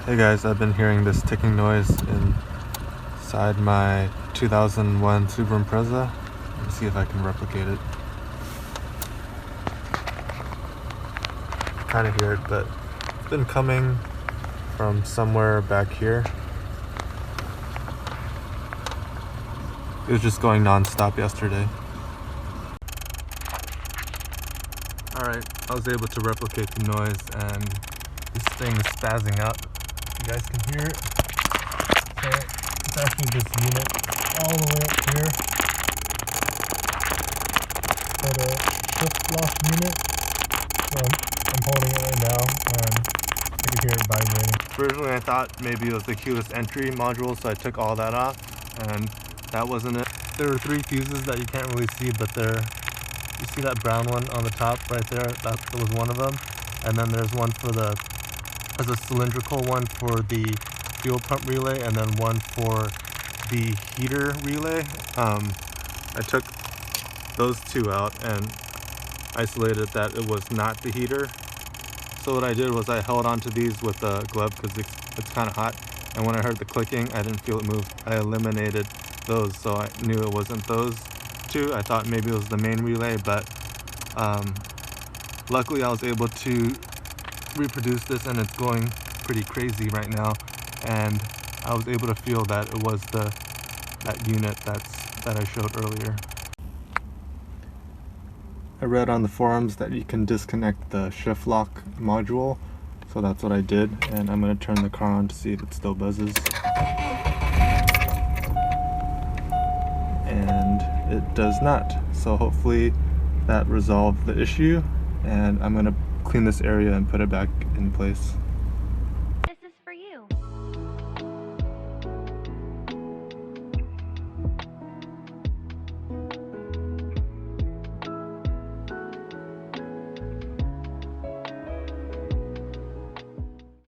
Hey guys, I've been hearing this ticking noise inside my 2001 Subaru Impreza. Let me see if I can replicate it. Kind of hear it, but it's been coming from somewhere back here. It was just going non-stop yesterday. Alright, I was able to replicate the noise and this thing is spazzing out. You guys can hear it. So it's actually this unit all the way up here. For the shift lock unit. So I'm holding it right now and you can hear it vibrating. Originally I thought maybe it was the keyless entry module, so I took all that off and that wasn't it. There were 3 fuses that you can't really see, but you see that brown one on the top right there? That was one of them. And then there's one there's a cylindrical one for the fuel pump relay, and then one for the heater relay. I took those 2 out and isolated that it was not the heater. So what I did was I held onto these with a glove because it's kind of hot. And when I heard the clicking, I didn't feel it move. I eliminated those, so I knew it wasn't those 2. I thought maybe it was the main relay, but luckily I was able to reproduce this and it's going pretty crazy right now, and I was able to feel that it was that unit that I showed earlier. I read on the forums that you can disconnect the shift lock module, so that's what I did, and I'm going to turn the car on to see if it still buzzes. And it does not, so hopefully that resolved the issue, and I'm going to clean this area and put it back in place.